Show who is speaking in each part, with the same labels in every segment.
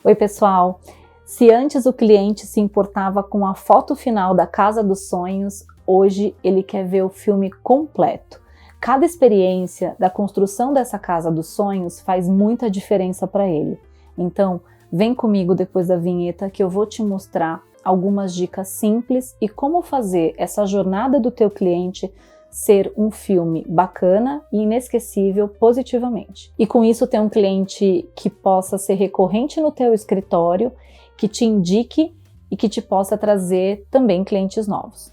Speaker 1: Oi pessoal, se antes o cliente se importava com a foto final da casa dos sonhos, hoje ele quer ver o filme completo. Cada experiência da construção dessa casa dos sonhos faz muita diferença para ele. Então, vem comigo depois da vinheta que eu vou te mostrar algumas dicas simples e como fazer essa jornada do teu cliente ser um filme bacana e inesquecível positivamente. E com isso ter um cliente que possa ser recorrente no teu escritório, que te indique e que te possa trazer também clientes novos.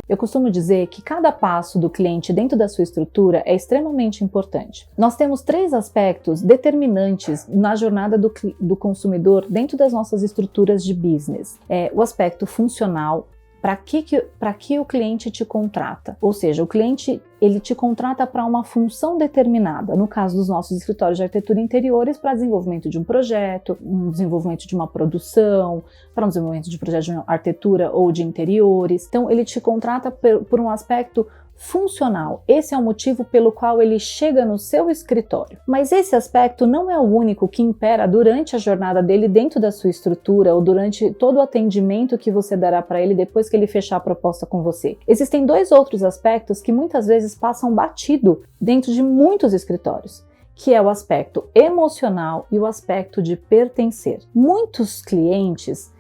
Speaker 1: Eu costumo dizer que cada passo do cliente dentro da sua estrutura é extremamente importante. Nós temos 3 aspectos determinantes na jornada do consumidor dentro das nossas estruturas de business. O aspecto funcional, para que o cliente te contrata? Ou seja, o cliente ele te contrata para uma função determinada, no caso dos nossos escritórios de arquitetura e interiores, para desenvolvimento de um projeto, um desenvolvimento de uma produção, para um desenvolvimento de projeto de arquitetura ou de interiores. Então ele te contrata por um aspecto funcional. Esse é o motivo pelo qual ele chega no seu escritório. Mas esse aspecto não é o único que impera durante a jornada dele dentro da sua estrutura ou durante todo o atendimento que você dará para ele depois que ele fechar a proposta com você. Existem 2 outros aspectos que muitas vezes passam batido dentro de muitos escritórios, que é o aspecto emocional e o aspecto de pertencer. Muitos clientes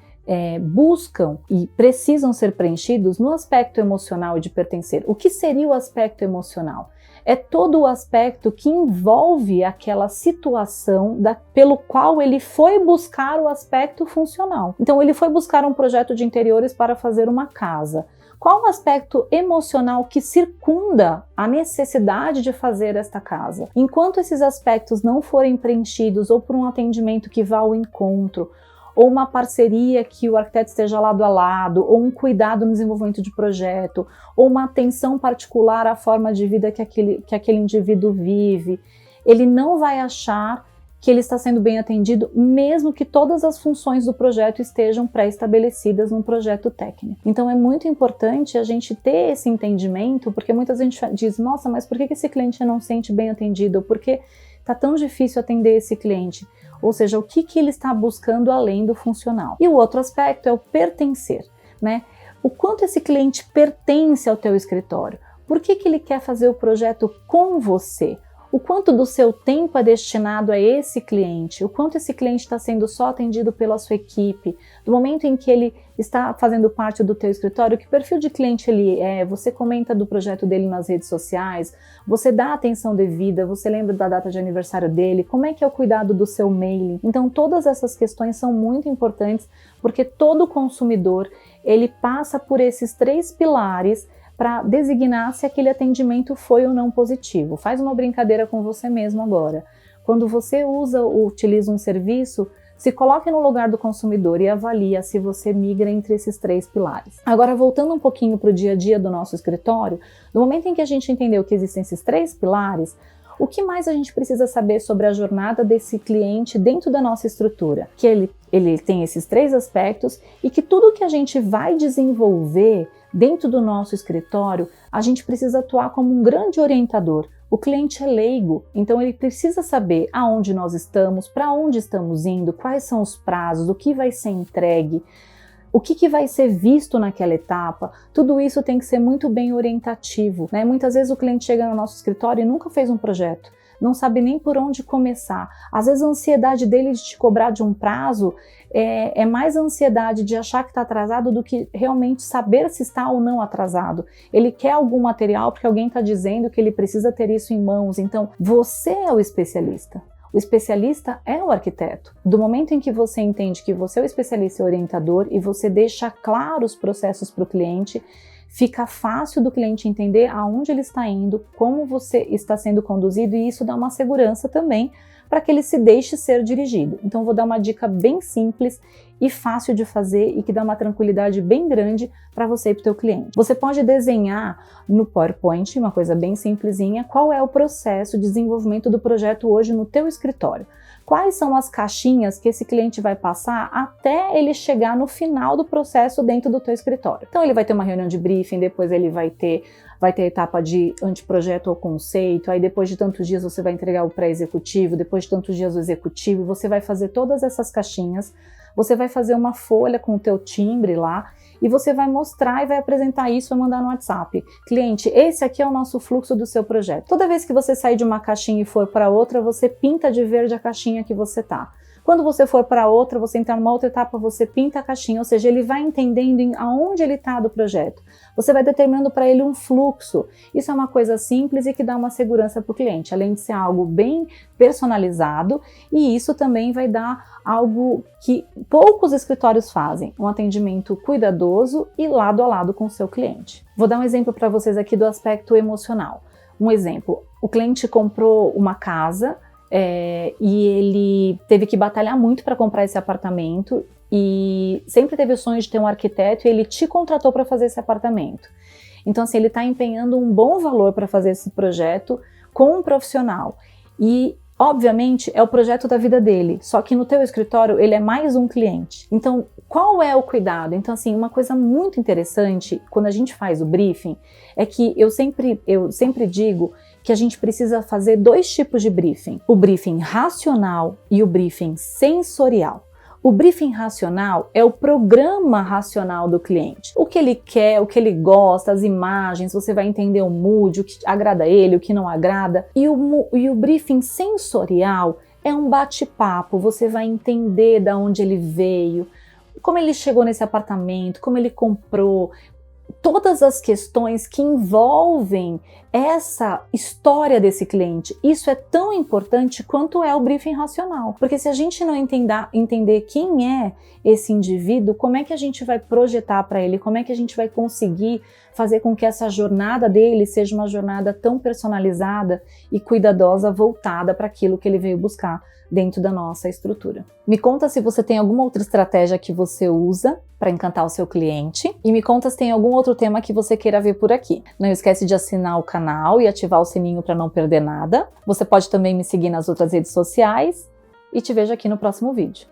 Speaker 1: buscam e precisam ser preenchidos no aspecto emocional e de pertencer. O que seria o aspecto emocional? É todo o aspecto que envolve aquela situação pelo qual ele foi buscar o aspecto funcional. Então ele foi buscar um projeto de interiores para fazer uma casa. Qual o aspecto emocional que circunda a necessidade de fazer esta casa? Enquanto esses aspectos não forem preenchidos ou por um atendimento que vá ao encontro, ou uma parceria que o arquiteto esteja lado a lado, ou um cuidado no desenvolvimento de projeto, ou uma atenção particular à forma de vida que aquele indivíduo vive, ele não vai achar que ele está sendo bem atendido, mesmo que todas as funções do projeto estejam pré-estabelecidas num projeto técnico. Então é muito importante a gente ter esse entendimento, porque muitas vezes a gente diz, nossa, mas por que esse cliente não se sente bem atendido? Por que está tão difícil atender esse cliente? Ou seja, o que ele está buscando além do funcional. E o outro aspecto é o pertencer, né? O quanto esse cliente pertence ao teu escritório. Por que ele quer fazer o projeto com você? O quanto do seu tempo é destinado a esse cliente? O quanto esse cliente está sendo só atendido pela sua equipe? Do momento em que ele está fazendo parte do teu escritório, que perfil de cliente ele é? Você comenta do projeto dele nas redes sociais? Você dá atenção devida? Você lembra da data de aniversário dele? Como é que é o cuidado do seu mailing? Então todas essas questões são muito importantes, porque todo consumidor ele passa por esses 3 pilares para designar se aquele atendimento foi ou não positivo. Faz uma brincadeira com você mesmo agora. Quando você utiliza um serviço, se coloque no lugar do consumidor e avalia se você migra entre esses 3 pilares. Agora, voltando um pouquinho para o dia a dia do nosso escritório, no momento em que a gente entendeu que existem esses 3 pilares, o que mais a gente precisa saber sobre a jornada desse cliente dentro da nossa estrutura? Que ele tem esses 3 aspectos e que tudo que a gente vai desenvolver dentro do nosso escritório, a gente precisa atuar como um grande orientador. O cliente é leigo, então ele precisa saber aonde nós estamos, para onde estamos indo, quais são os prazos, o que vai ser entregue, o que vai ser visto naquela etapa. Tudo isso tem que ser muito bem orientativo, né? Muitas vezes o cliente chega no nosso escritório e nunca fez um projeto, não sabe nem por onde começar. Às vezes a ansiedade dele de te cobrar de um prazo é mais a ansiedade de achar que está atrasado do que realmente saber se está ou não atrasado. Ele quer algum material porque alguém está dizendo que ele precisa ter isso em mãos. Então, você é o especialista. O especialista é o arquiteto. Do momento em que você entende que você é o especialista e orientador e você deixa claros os processos para o cliente, fica fácil do cliente entender aonde ele está indo, como você está sendo conduzido, e isso dá uma segurança também para que ele se deixe ser dirigido. Então vou dar uma dica bem simples e fácil de fazer e que dá uma tranquilidade bem grande para você e para o teu cliente. Você pode desenhar no PowerPoint, uma coisa bem simplesinha, qual é o processo de desenvolvimento do projeto hoje no teu escritório. Quais são as caixinhas que esse cliente vai passar até ele chegar no final do processo dentro do teu escritório. Então ele vai ter uma reunião de briefing, depois ele vai ter a etapa de anteprojeto ou conceito, aí depois de tantos dias você vai entregar o pré-executivo, depois de tantos dias o executivo, você vai fazer todas essas caixinhas, você vai fazer uma folha com o teu timbre lá, e você vai mostrar e vai apresentar isso, vai mandar no WhatsApp. Cliente, esse aqui é o nosso fluxo do seu projeto. Toda vez que você sair de uma caixinha e for para outra, você pinta de verde a caixinha que você tá. Quando você for para outra, você entrar numa outra etapa, você pinta a caixinha, ou seja, ele vai entendendo aonde ele está do projeto. Você vai determinando para ele um fluxo. Isso é uma coisa simples e que dá uma segurança para o cliente, além de ser algo bem personalizado, e isso também vai dar algo que poucos escritórios fazem, um atendimento cuidadoso e lado a lado com o seu cliente. Vou dar um exemplo para vocês aqui do aspecto emocional. Um exemplo, o cliente comprou uma casa, e ele teve que batalhar muito para comprar esse apartamento e sempre teve o sonho de ter um arquiteto e ele te contratou para fazer esse apartamento. Então, assim, ele está empenhando um bom valor para fazer esse projeto com um profissional e, obviamente, é o projeto da vida dele, só que no teu escritório ele é mais um cliente. Então, qual é o cuidado? Então, assim, uma coisa muito interessante quando a gente faz o briefing é que eu sempre digo que a gente precisa fazer dois tipos de briefing, o briefing racional e o briefing sensorial. O briefing racional é o programa racional do cliente. O que ele quer, o que ele gosta, as imagens, você vai entender o mood, o que agrada a ele, o que não agrada. E o briefing sensorial é um bate-papo, você vai entender de onde ele veio, como ele chegou nesse apartamento, como ele comprou, todas as questões que envolvem essa história desse cliente. Isso é tão importante quanto é o briefing racional, porque se a gente não entender quem é esse indivíduo, como é que a gente vai projetar para ele, como é que a gente vai conseguir fazer com que essa jornada dele seja uma jornada tão personalizada e cuidadosa, voltada para aquilo que ele veio buscar dentro da nossa estrutura. Me conta se você tem alguma outra estratégia que você usa para encantar o seu cliente e me conta se tem algum outro tema que você queira ver por aqui. Não esquece de assinar o canal e ativar o sininho para não perder nada. Você pode também me seguir nas outras redes sociais e te vejo aqui no próximo vídeo.